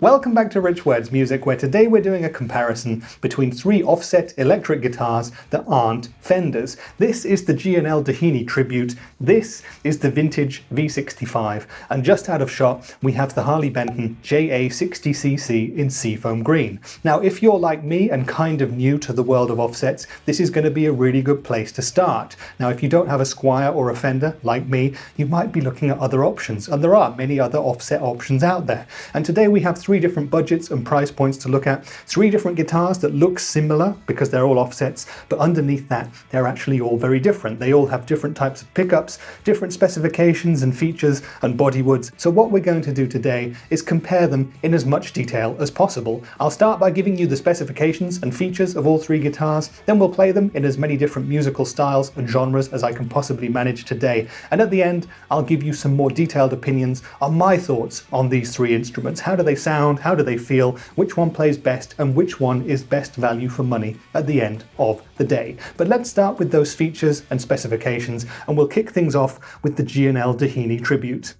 Welcome back to Rich Words Music, where today we're doing a comparison between three offset electric guitars that aren't Fenders. This is the G&L Doheny Tribute, this is the Vintage V65, and just out of shot we have the Harley Benton JA-60CC in seafoam green. Now if you're like me and kind of new to the world of offsets, this is going to be a really good place to start. Now if you don't have a Squier or a Fender like me, you might be looking at other options, and there are many other offset options out there. And today we have three different budgets and price points to look at, three different guitars that look similar because they're all offsets, but underneath that they're actually all very different. They all have different types of pickups, different specifications and features and bodywoods. So what we're going to do today is compare them in as much detail as possible. I'll start by giving you the specifications and features of all three guitars, then we'll play them in as many different musical styles and genres as I can possibly manage today, and at the end I'll give you some more detailed opinions on my thoughts on these three instruments. How do they sound? How do they feel? Which one plays best and which one is best value for money at the end of the day? But let's start with those features and specifications, and we'll kick things off with the G&L Doheny Tribute.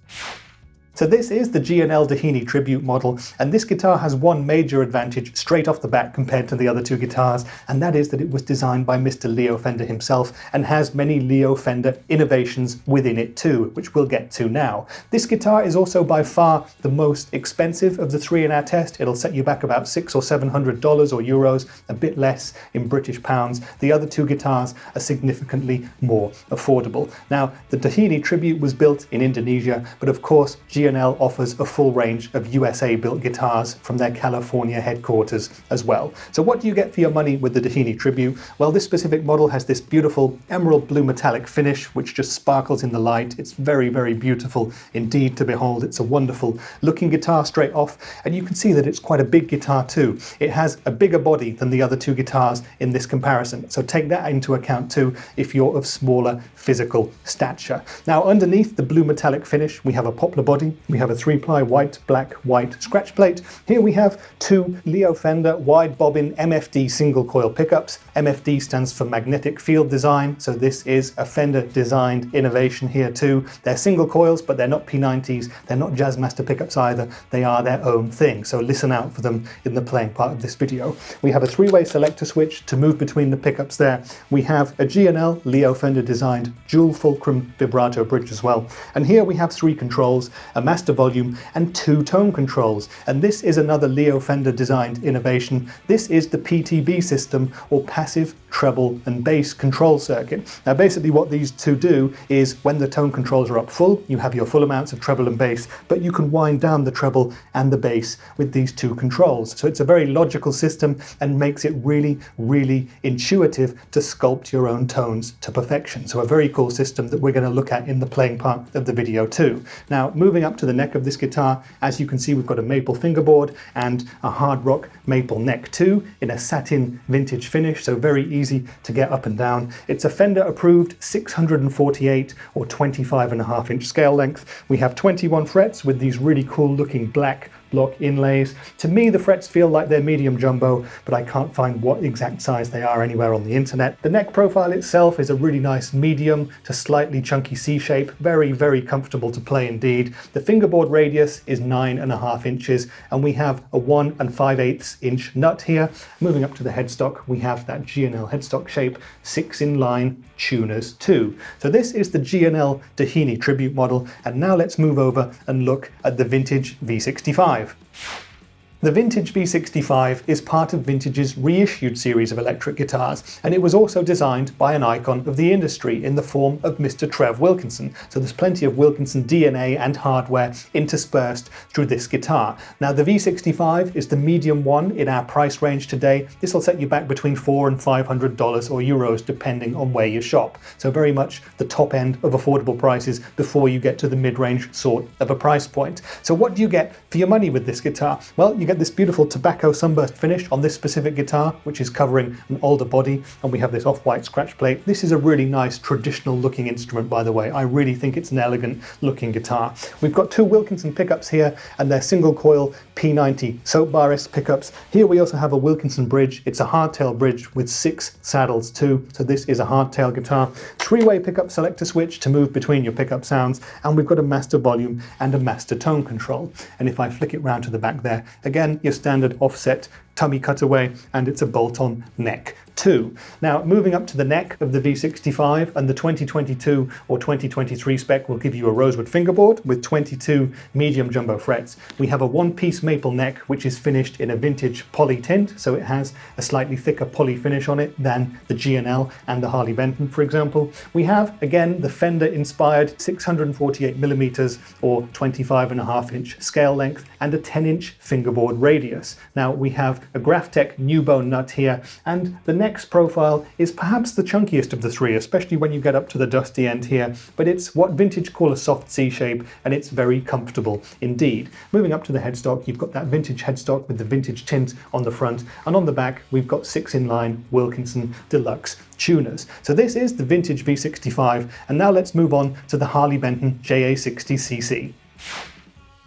So this is the G&L Doheny Tribute model, and this guitar has one major advantage straight off the bat compared to the other two guitars, and that is that it was designed by Mr. Leo Fender himself and has many Leo Fender innovations within it too, which we'll get to now. This guitar is also by far the most expensive of the three in our test. It'll set you back about $600 or $700 or euros, a bit less in British pounds. The other two guitars are significantly more affordable. Now, the Doheny Tribute was built in Indonesia, but of course G&L offers a full range of USA-built guitars from their California headquarters as well. So what do you get for your money with the Doheny Tribute? Well, this specific model has this beautiful emerald blue metallic finish which just sparkles in the light. It's very, very beautiful indeed to behold. It's a wonderful looking guitar straight off, and you can see that it's quite a big guitar too. It has a bigger body than the other two guitars in this comparison, so take that into account too if you're of smaller physical stature. Now underneath the blue metallic finish we have a poplar body. We have a 3-ply white, black, white scratch plate. Here we have two Leo Fender wide bobbin MFD single coil pickups. MFD stands for magnetic field design, so this is a Fender-designed innovation here too. They're single coils, but they're not P90s, they're not Jazzmaster pickups either, they are their own thing, so listen out for them in the playing part of this video. We have a 3-way selector switch to move between the pickups there. We have a G&L Leo Fender-designed dual fulcrum vibrato bridge as well. And here we have three controls, a master volume and two tone controls, and this is another Leo Fender designed innovation. This is the PTB system, or passive treble and bass control circuit. Now basically what these two do is when the tone controls are up full, you have your full amounts of treble and bass, but you can wind down the treble and the bass with these two controls. So it's a very logical system and makes it really, really intuitive to sculpt your own tones to perfection. So a very cool system that we're going to look at in the playing part of the video too. Now moving up to the neck of this guitar, as you can see we've got a maple fingerboard and a hard rock maple neck too in a satin vintage finish, so very easy to get up and down. It's a Fender approved 648 or 25.5 inch scale length. We have 21 frets with these really cool looking black block inlays. To me the frets feel like they're medium jumbo, but I can't find what exact size they are anywhere on the internet. The neck profile itself is a really nice medium to slightly chunky C shape, very, very comfortable to play indeed. The fingerboard radius is 9.5 inches, and we have a 1 5/8 inch nut here. Moving up to the headstock, we have that G&L headstock shape, 6 inline tuners too. So this is the G&L Doheny Tribute model, and now let's move over and look at the Vintage V65. The Vintage V65 is part of Vintage's reissued series of electric guitars, and it was also designed by an icon of the industry in the form of Mr. Trev Wilkinson. So there's plenty of Wilkinson DNA and hardware interspersed through this guitar. Now the V65 is the medium one in our price range today. This will set you back between $400 and $500 or euros depending on where you shop. So very much the top end of affordable prices before you get to the mid-range sort of a price point. So what do you get for your money with this guitar? Well, you get this beautiful tobacco sunburst finish on this specific guitar, which is covering an older body, and we have this off-white scratch plate. This is a really nice traditional looking instrument, by the way. I really think it's an elegant looking guitar. We've got two Wilkinson pickups here, and they're single coil P90 soap bar-esque pickups. Here we also have a Wilkinson bridge. It's a hardtail bridge with 6 saddles too, so this is a hardtail guitar. 3-way pickup selector switch to move between your pickup sounds, and we've got a master volume and a master tone control. And if I flick it round to the back there, again again, your standard offset tummy cutaway, and it's a bolt-on neck too. Now, moving up to the neck of the V65, and the 2022 or 2023 spec will give you a rosewood fingerboard with 22 medium jumbo frets. We have a one-piece maple neck, which is finished in a vintage poly tint, so it has a slightly thicker poly finish on it than the G&L and the Harley Benton, for example. We have, again, the Fender-inspired 648mm or 25.5-inch scale length and a 10-inch fingerboard radius. Now, we have a Graphtec new bone nut here, and the neck's profile is perhaps the chunkiest of the three, especially when you get up to the dusty end here, but it's what vintage call a soft C shape, and it's very comfortable indeed. Moving up to the headstock, you've got that vintage headstock with the vintage tint on the front, and on the back we've got 6-in-line Wilkinson Deluxe tuners. So this is the vintage V65, and now let's move on to the Harley Benton JA-60CC.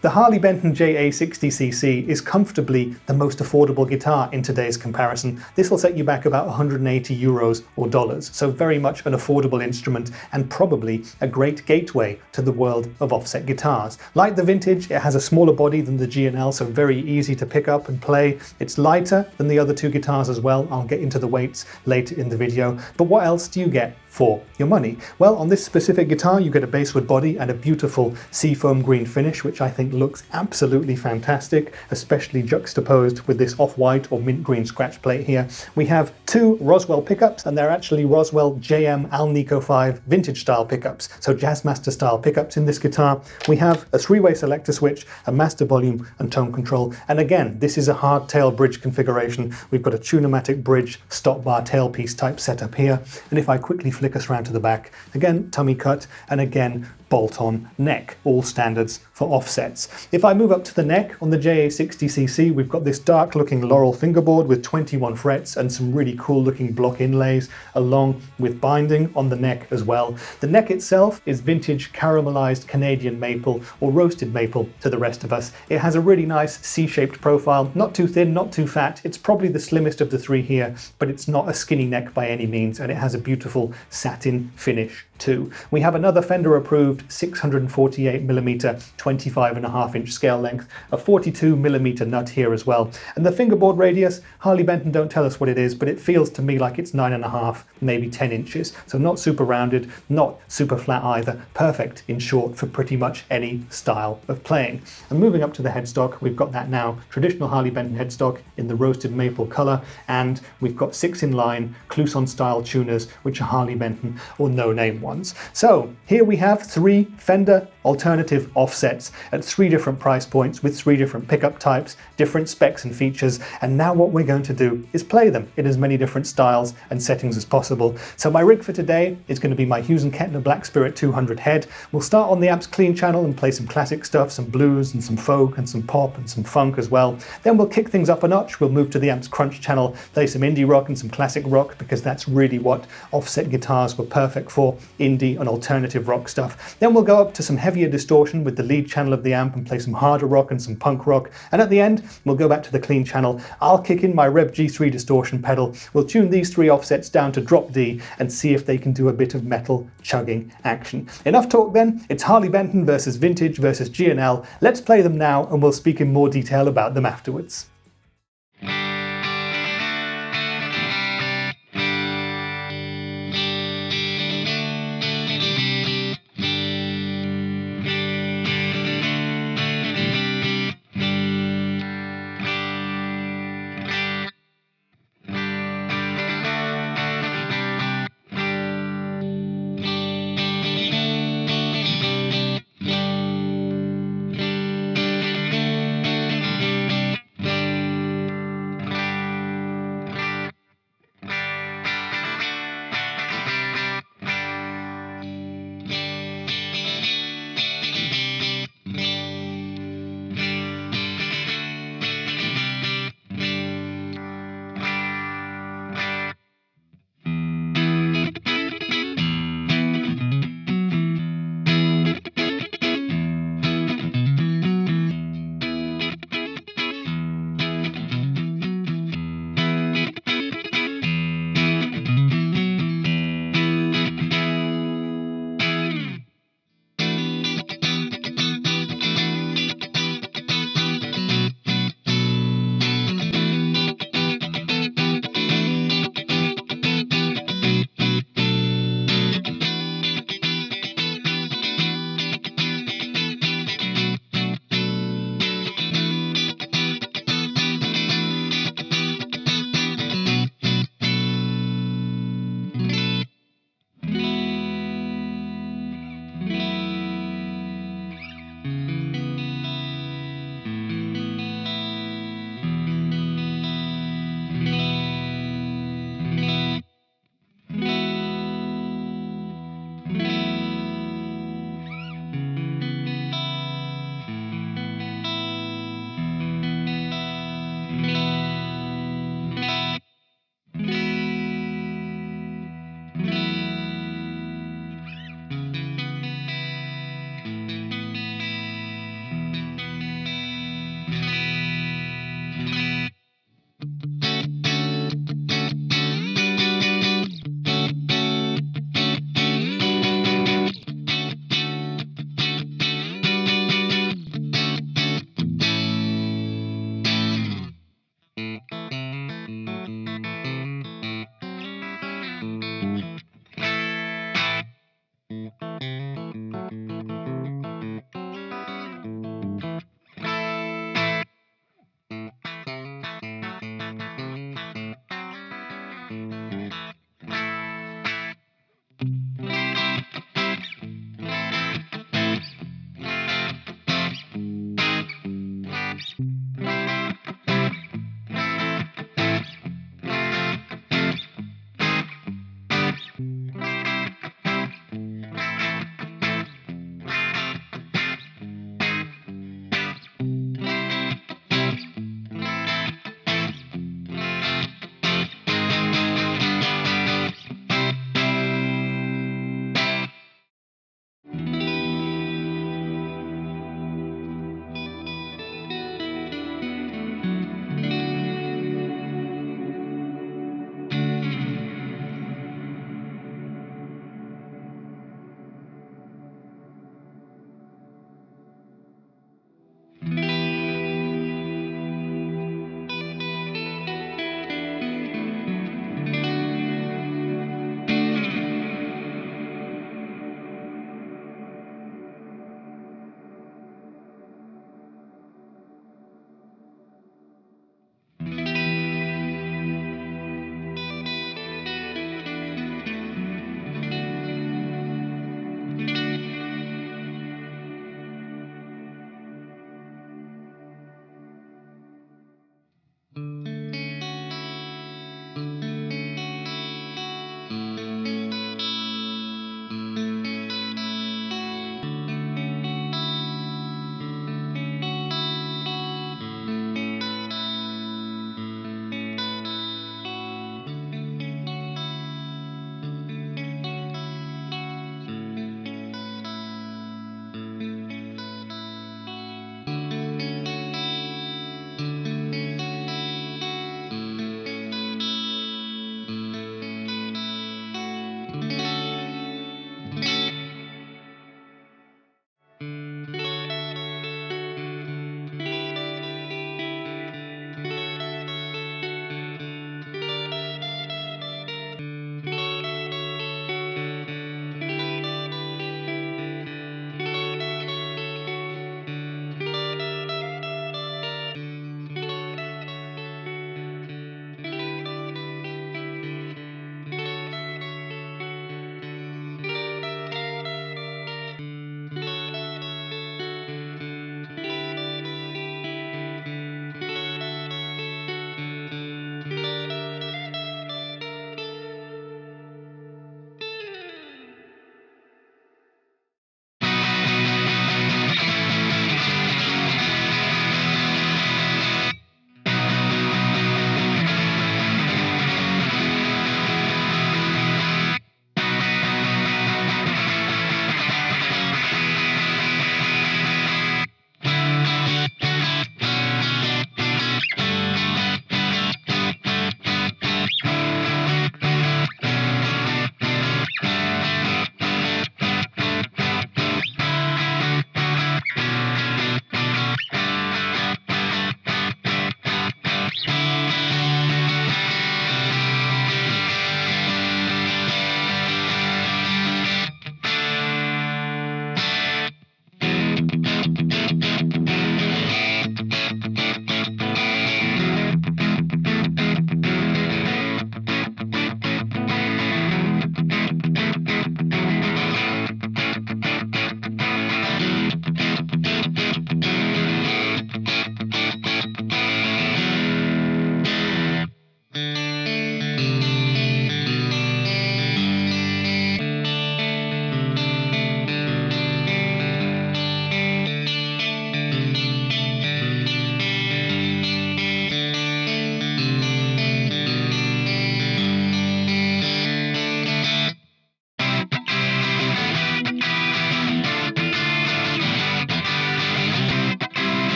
The Harley Benton JA-60CC is comfortably the most affordable guitar in today's comparison. This will set you back about 180 euros or dollars, so very much an affordable instrument and probably a great gateway to the world of offset guitars. Like the vintage, it has a smaller body than the G&L, so very easy to pick up and play. It's lighter than the other two guitars as well. I'll get into the weights later in the video, but what else do you get for your money? Well, on this specific guitar you get a basswood body and a beautiful seafoam green finish, which I think looks absolutely fantastic, especially juxtaposed with this off-white or mint green scratch plate here. We have two Roswell pickups, and they're actually Roswell JM Alnico 5 vintage style pickups, so Jazzmaster style pickups in this guitar. We have a three-way selector switch, a master volume and tone control, and again, this is a hardtail bridge configuration. We've got a Tune-o-matic bridge stop bar tailpiece type setup here, and if I quickly flick us around to the back, again tummy cut, and again bolt-on neck, all standards for offsets. If I move up to the neck on the JA-60CC, we've got this dark looking laurel fingerboard with 21 frets and some really cool looking block inlays, along with binding on the neck as well. The neck itself is vintage caramelized Canadian maple or roasted maple to the rest of us. It has a really nice C-shaped profile, not too thin, not too fat. It's probably the slimmest of the three here, but it's not a skinny neck by any means, and it has a beautiful satin finish too. We have another Fender approved 648mm 25.5-inch scale length, a 42mm nut here as well, and the fingerboard radius, Harley Benton don't tell us what it is, but it feels to me like it's 9.5, maybe 10 inches, so not super rounded, not super flat either, perfect in short for pretty much any style of playing. And moving up to the headstock, we've got that now traditional Harley Benton headstock in the roasted maple color, and we've got 6-in-line Clousson style tuners, which are Harley Benton or no-name ones. So here we have three Fender alternative offsets at three different price points with three different pickup types, different specs and features, and now what we're going to do is play them in as many different styles and settings as possible. So my rig for today is going to be my Hughes & Kettner Black Spirit 200 head. We'll start on the amps clean channel and play some classic stuff, some blues and some folk and some pop and some funk as well. Then we'll kick things up a notch. We'll move to the amps crunch channel, play some indie rock and some classic rock, because that's really what offset guitars were perfect for, indie and alternative rock stuff. Then we'll go up to some heavier distortion with the lead channel of the amp and play some harder rock and some punk rock, and at the end we'll go back to the clean channel. I'll kick in my Rev G3 distortion pedal. We'll tune these three offsets down to drop D and see if they can do a bit of metal chugging action. Enough talk then. It's Harley Benton versus vintage versus G&L. Let's play them now and we'll speak in more detail about them afterwards. Thank you.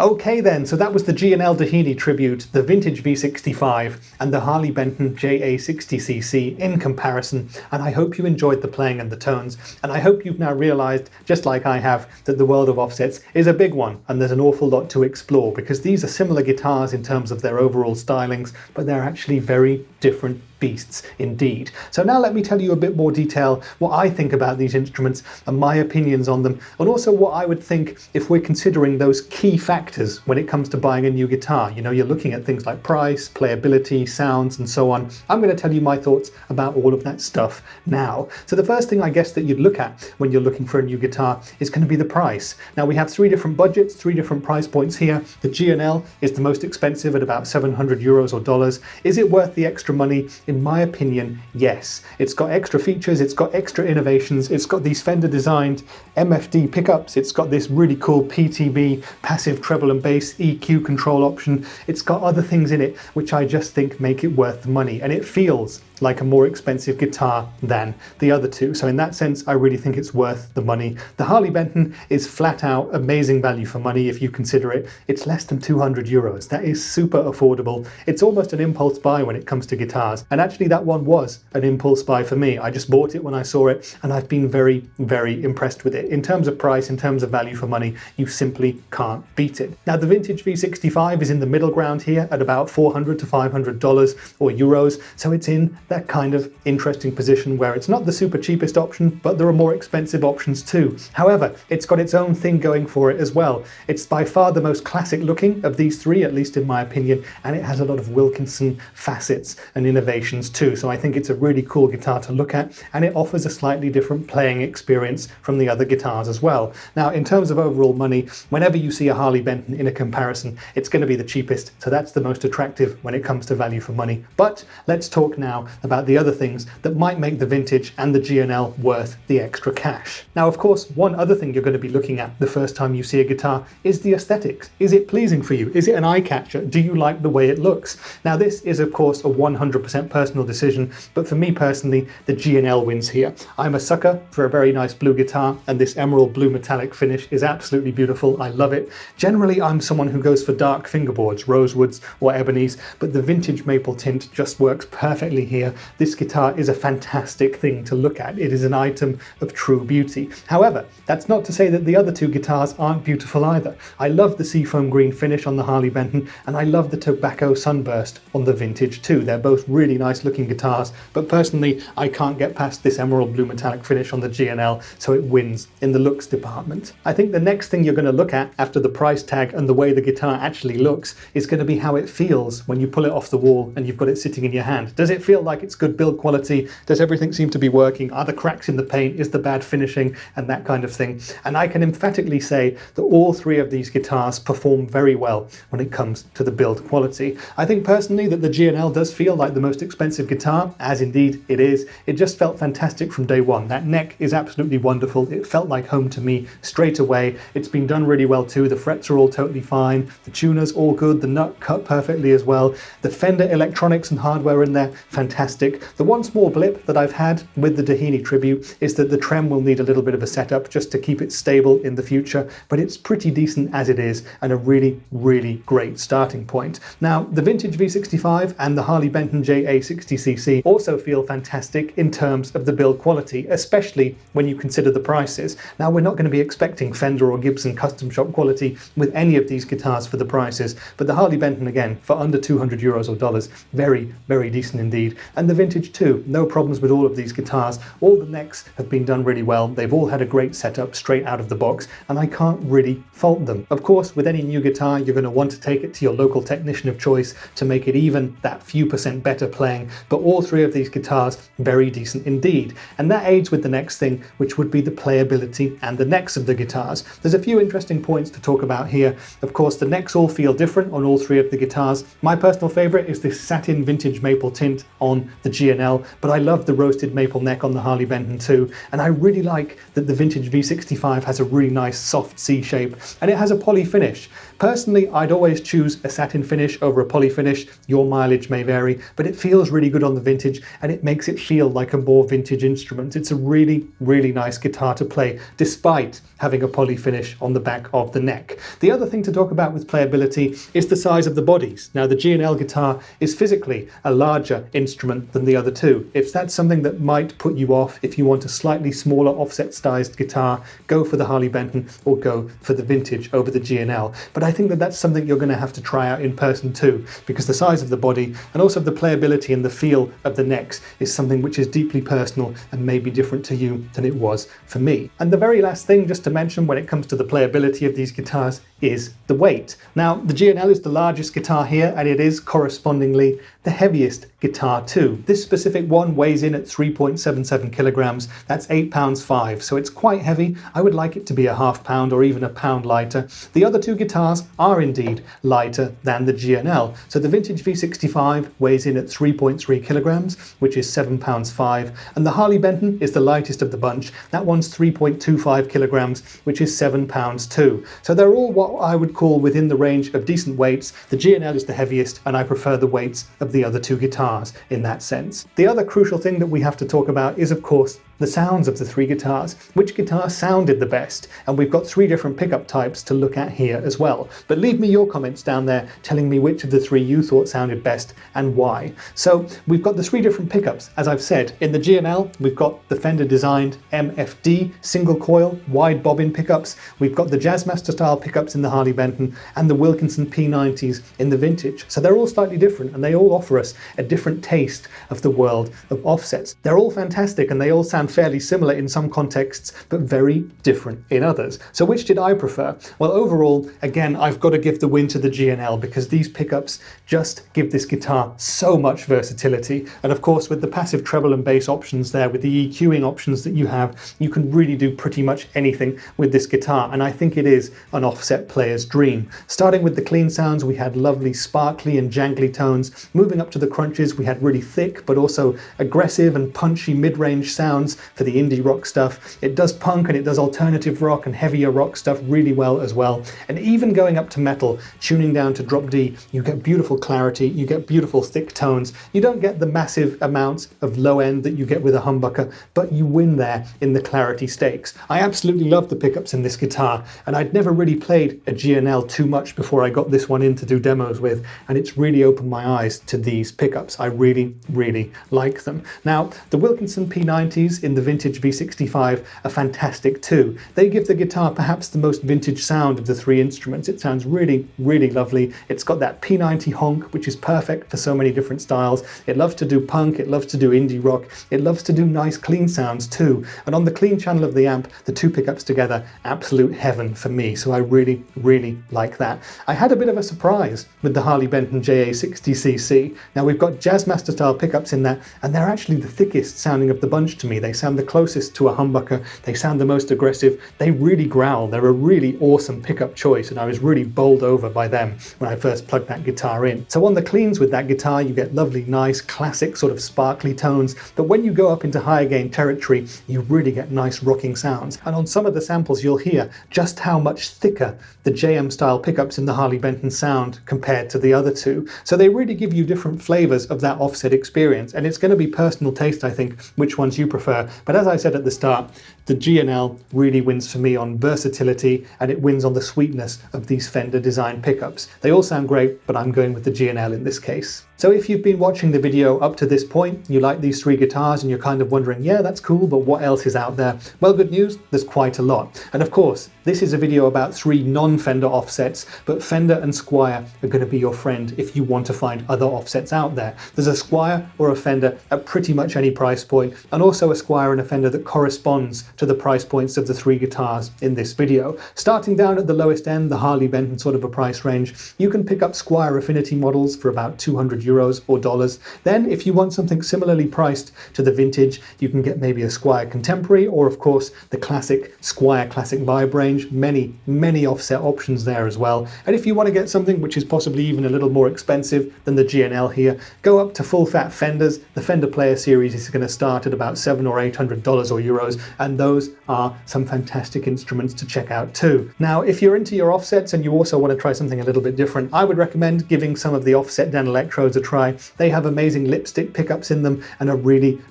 Okay then, so that was the G&L Doheny Tribute, the Vintage V65 and the Harley Benton JA-60CC in comparison, and I hope you enjoyed the playing and the tones, and I hope you've now realised, just like I have, that the world of offsets is a big one and there's an awful lot to explore, because these are similar guitars in terms of their overall stylings, but they're actually very different beasts indeed. So now let me tell you a bit more detail what I think about these instruments and my opinions on them, and also what I would think if we're considering those key factors when it comes to buying a new guitar. You know, you're looking at things like price, playability, sounds, and so on. I'm going to tell you my thoughts about all of that stuff now. So the first thing I guess that you'd look at when you're looking for a new guitar is going to be the price. Now we have three different budgets, three different price points here. The G&L is the most expensive at about 700 euros or dollars. Is it worth the extra money? In my opinion, yes. It's got extra features, it's got extra innovations, it's got these Fender-designed MFD pickups, it's got this really cool PTB passive treble and bass EQ control option, it's got other things in it which I just think make it worth the money, and it feels like a more expensive guitar than the other two. So in that sense, I really think it's worth the money. The Harley Benton is flat out amazing value for money if you consider it. It's less than 200 euros. That is super affordable. It's almost an impulse buy when it comes to guitars. And actually that one was an impulse buy for me. I just bought it when I saw it and I've been very, very impressed with it. In terms of price, in terms of value for money, you simply can't beat it. Now the Vintage V65 is in the middle ground here at about $400 to $500 or euros. So it's in that kind of interesting position where it's not the super cheapest option, but there are more expensive options too. However, it's got its own thing going for it as well. It's by far the most classic looking of these three, at least in my opinion, and it has a lot of Wilkinson facets and innovations too. So I think it's a really cool guitar to look at, and it offers a slightly different playing experience from the other guitars as well. Now, in terms of overall money, whenever you see a Harley Benton in a comparison, it's going to be the cheapest, so that's the most attractive when it comes to value for money. But let's talk now about the other things that might make the Vintage and the G&L worth the extra cash. Now, of course, one other thing you're going to be looking at the first time you see a guitar is the aesthetics. Is it pleasing for you? Is it an eye catcher? Do you like the way it looks? Now, this is, of course, a 100% personal decision, but for me personally, the G&L wins here. I'm a sucker for a very nice blue guitar, and this emerald blue metallic finish is absolutely beautiful. I love it. Generally, I'm someone who goes for dark fingerboards, rosewoods or ebonies, but the vintage maple tint just works perfectly here. This guitar is a fantastic thing to look at. It is an item of true beauty. However, that's not to say that the other two guitars aren't beautiful either. I love the seafoam green finish on the Harley Benton, and I love the tobacco sunburst on the Vintage too. They're both really nice looking guitars, but personally, I can't get past this emerald blue metallic finish on the G&L, so it wins in the looks department. I think the next thing you're going to look at after the price tag and the way the guitar actually looks is going to be how it feels when you pull it off the wall and you've got it sitting in your hand. Does it feel like it's good build quality? Does everything seem to be working? Are the cracks in the paint? Is the bad finishing? And that kind of thing. And I can emphatically say that all three of these guitars perform very well when it comes to the build quality. I think personally that the G&L does feel like the most expensive guitar, as indeed it is. It just felt fantastic from day one. That neck is absolutely wonderful. It felt like home to me straight away. It's been done really well too. The frets are all totally fine. The tuner's all good. The nut cut perfectly as well. The Fender electronics and hardware in there, fantastic. The one small blip that I've had with the Doheny Tribute is that the trem will need a little bit of a setup just to keep it stable in the future, but it's pretty decent as it is and a really, really great starting point. Now, the Vintage V65 and the Harley Benton JA-60CC also feel fantastic in terms of the build quality, especially when you consider the prices. Now, we're not going to be expecting Fender or Gibson custom shop quality with any of these guitars for the prices, but the Harley Benton, again, for under 200 euros or dollars, very, very decent indeed. And the Vintage too, no problems with all of these guitars. All the necks have been done really well. They've all had a great setup straight out of the box, and I can't really fault them. Of course, with any new guitar, you're going to want to take it to your local technician of choice to make it even that few percent better playing, but all three of these guitars, very decent indeed. And that aids with the next thing, which would be the playability and the necks of the guitars. There's a few interesting points to talk about here. Of course, the necks all feel different on all three of the guitars. My personal favorite is this satin vintage maple tint on the G&L, but I love the roasted maple neck on the Harley Benton too, and I really like that the Vintage V65 has a really nice soft C shape, and it has a poly finish. Personally, I'd always choose a satin finish over a poly finish. Your mileage may vary, but it feels really good on the Vintage and it makes it feel like a more vintage instrument. It's a really, really nice guitar to play, despite having a poly finish on the back of the neck. The other thing to talk about with playability is the size of the bodies. Now, the G&L guitar is physically a larger instrument than the other two. If that's something that might put you off, if you want a slightly smaller offset-sized guitar, go for the Harley Benton or go for the Vintage over the G&L. But I think that that's something you're going to have to try out in person too, because the size of the body and also the playability and the feel of the necks is something which is deeply personal and may be different to you than it was for me. And the very last thing just to mention when it comes to the playability of these guitars is the weight. Now, the G&L is the largest guitar here and it is correspondingly the heaviest guitar too. This specific one weighs in at 3.77 kilograms. That's 8 pounds 5, so it's quite heavy. I would like it to be a ½ pound or even a pound lighter. The other two guitars are indeed lighter than the G&L. So the Vintage V65 weighs in at 3.3 kilograms, which is 7 pounds 5, and the Harley Benton is the lightest of the bunch. That one's 3.25 kilograms, which is 7 pounds 2. So they're all what I would call within the range of decent weights. The G&L is the heaviest, and I prefer the weights of the other two guitars in that sense. The other crucial thing that we have to talk about is, of course, the sounds of the three guitars. Which guitar sounded the best? And we've got 3 different pickup types to look at here as well. But leave me your comments down there telling me which of the 3 you thought sounded best and why. So we've got the 3 different pickups, as I've said. In the G&L, we've got the Fender-designed MFD single coil wide bobbin pickups. We've got the Jazzmaster style pickups in the Harley Benton and the Wilkinson P90s in the Vintage. So they're all slightly different and they all offer us a different taste of the world of offsets. They're all fantastic and they all sound fairly similar in some contexts, but very different in others. So which did I prefer? Well, overall, again, I've got to give the win to the G&L because these pickups just give this guitar so much versatility. And of course, with the passive treble and bass options there, with the EQing options that you have, you can really do pretty much anything with this guitar. And I think it is an offset player's dream. Starting with the clean sounds, we had lovely sparkly and jangly tones. Moving up to the crunches, we had really thick, but also aggressive and punchy mid-range sounds for the indie rock stuff. It does punk and it does alternative rock and heavier rock stuff really well as well. And even going up to metal, tuning down to drop D, you get beautiful clarity, you get beautiful thick tones. You don't get the massive amounts of low end that you get with a humbucker, but you win there in the clarity stakes. I absolutely love the pickups in this guitar, and I'd never really played a G&L too much before I got this one in to do demos with, and it's really opened my eyes to these pickups. I really, really like them. Now, the Wilkinson P90s in the Vintage V65 are fantastic too. They give the guitar perhaps the most vintage sound of the 3 instruments. It sounds really, really lovely. It's got that P90 honk, which is perfect for so many different styles. It loves to do punk, it loves to do indie rock, it loves to do nice clean sounds too. And on the clean channel of the amp, the 2 pickups together, absolute heaven for me. So I really, really like that. I had a bit of a surprise with the Harley Benton JA-60CC. Now we've got Jazzmaster style pickups in that, and they're actually the thickest sounding of the bunch to me. They sound the closest to a humbucker, they sound the most aggressive, they really growl. They're a really awesome pickup choice, and I was really bowled over by them when I first plugged that guitar in. So on the cleans with that guitar, you get lovely, nice, classic sort of sparkly tones, but when you go up into higher gain territory, you really get nice rocking sounds. And on some of the samples, you'll hear just how much thicker the JM style pickups in the Harley Benton sound compared to the other two. So they really give you different flavors of that offset experience, and it's going to be personal taste, I think, which ones you prefer. But as I said at the start, the G&L really wins for me on versatility, and it wins on the sweetness of these Fender-designed pickups. They all sound great, but I'm going with the G&L in this case. So if you've been watching the video up to this point, you like these 3 guitars and you're kind of wondering, yeah, that's cool, but what else is out there? Well, good news, there's quite a lot. And of course, this is a video about 3 non-Fender offsets, but Fender and Squier are going to be your friend if you want to find other offsets out there. There's a Squier or a Fender at pretty much any price point, and also a Squier and a Fender that corresponds to the price points of the 3 guitars in this video. Starting down at the lowest end, the Harley Benton sort of a price range, you can pick up Squier Affinity models for about €200 euros or dollars. Then if you want something similarly priced to the vintage, you can get maybe a Squier Contemporary, or of course the classic Squier Classic Vibe range. Many offset options there as well. And if you want to get something which is possibly even a little more expensive than the G&L here, go up to full fat Fenders. The Fender Player Series is going to start at about $700 or $800 or euros, and those are some fantastic instruments to check out too. Now, if you're into your offsets and you also want to try something a little bit different, I would recommend giving some of the offset Dan Electrodes a try. They have amazing lipstick pickups in them and are really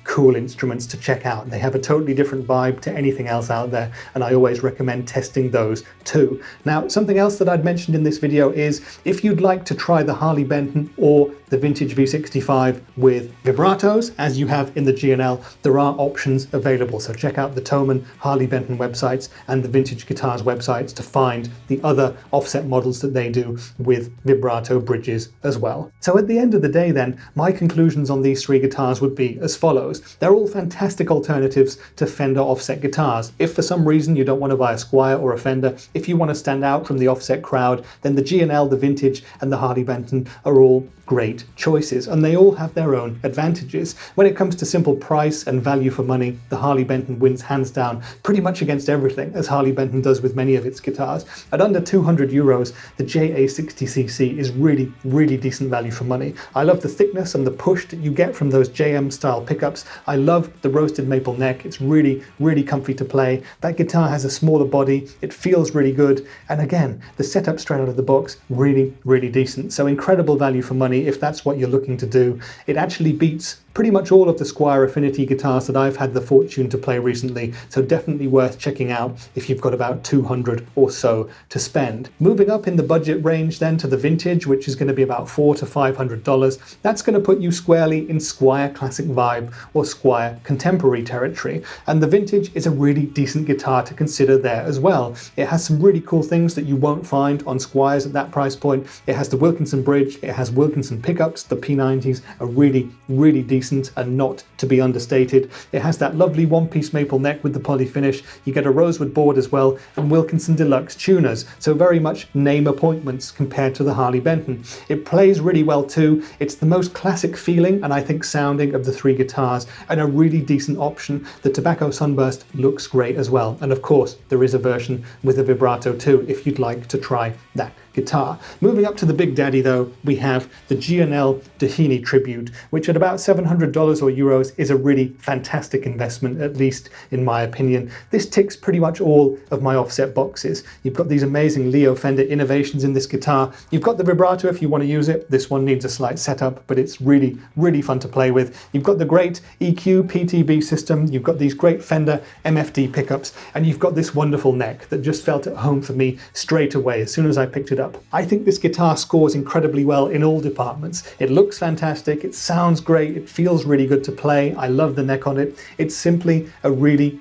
cool instruments to check out. They have a totally different vibe to anything else out there, and I always recommend testing those too. Now, something else that I'd mentioned in this video is if you'd like to try the Harley Benton or the Vintage V65 with vibratos, as you have in the G&L, there are options available. So check out the Thomann Harley Benton websites and the Vintage Guitars websites to find the other offset models that they do with vibrato bridges as well. So at the end of the day then, my conclusions on these three guitars would be as follows. They're all fantastic alternatives to Fender offset guitars. If for some reason you don't want to buy a Squier or a Fender, if you want to stand out from the offset crowd, then the G&L, the Vintage and the Harley Benton are all great choices, and they all have their own advantages. When it comes to simple price and value for money, the Harley Benton wins hands down pretty much against everything, as Harley Benton does with many of its guitars. At under 200 euros, the JA-60CC is really decent value for money. I love the thickness and the push that you get from those JM style pickups. I love the roasted maple neck. It's really comfy to play. That guitar has a smaller body. It feels really good. And again, the setup straight out of the box, really decent. So incredible value for money if that's what you're looking to do. It actually beats pretty much all of the Squier Affinity guitars that I've had the fortune to play recently, so definitely worth checking out if you've got about 200 or so to spend. Moving up in the budget range then to the Vintage, which is going to be about $400 to $500, that's going to put you squarely in Squier Classic Vibe or Squier Contemporary territory, and the Vintage is a really decent guitar to consider there as well. It has some really cool things that you won't find on Squiers at that price point. It has the Wilkinson bridge, it has Wilkinson pickups, the P90s are really decent and not to be understated. It has that lovely one-piece maple neck with the poly finish. You get a rosewood board as well, and Wilkinson Deluxe tuners, so very much name appointments compared to the Harley Benton. It plays really well too. It's the most classic feeling and I think sounding of the three guitars, and a really decent option. The Tobacco Sunburst looks great as well, and of course there is a version with a vibrato too if you'd like to try that guitar. Moving up to the big daddy though, we have the G&L Doheny Tribute, which at about $700 or euros is a really fantastic investment, at least in my opinion. This ticks pretty much all of my offset boxes. You've got these amazing Leo Fender innovations in this guitar. You've got the vibrato if you want to use it. This one needs a slight setup, but it's really fun to play with. You've got the great EQ PTB system. You've got these great Fender MFD pickups, and you've got this wonderful neck that just felt at home for me straight away as soon as I picked it up. I think this guitar scores incredibly well in all departments. It looks fantastic, it sounds great, it feels really good to play. I love the neck on it. It's simply a really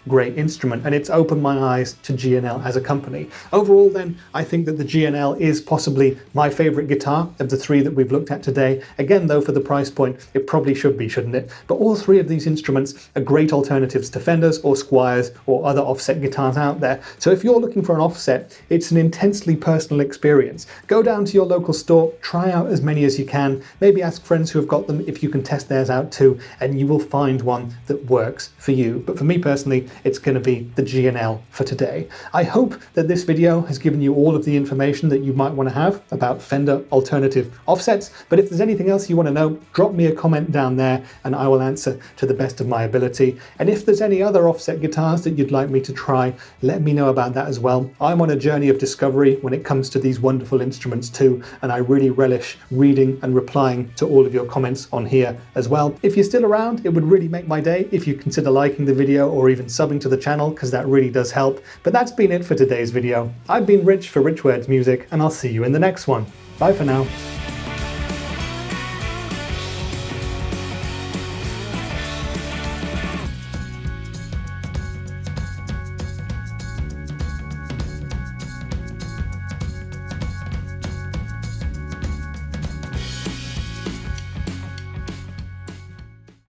great instrument, and it's opened my eyes to G&L as a company. Overall then, I think that the G&L is possibly my favorite guitar of the three that we've looked at today. Again though, for the price point, it probably should be, shouldn't it? But all three of these instruments are great alternatives to Fenders or Squiers or other offset guitars out there. So if you're looking for an offset, it's an intensely personal experience. Go down to your local store, try out as many as you can, maybe ask friends who have got them if you can test theirs out too, and you will find one that works for you. But for me personally, it's going to be the G&L for today. I hope that this video has given you all of the information that you might want to have about Fender alternative offsets, but if there's anything else you want to know, drop me a comment down there and I will answer to the best of my ability. And if there's any other offset guitars that you'd like me to try, let me know about that as well. I'm on a journey of discovery when it comes to these wonderful instruments too, and I really relish reading and replying to all of your comments on here as well. If you're still around, it would really make my day if you consider liking the video or even subbing to the channel, because that really does help. But that's been it for today's video. I've been Rich for Rich Words Music, and I'll see you in the next one. Bye for now.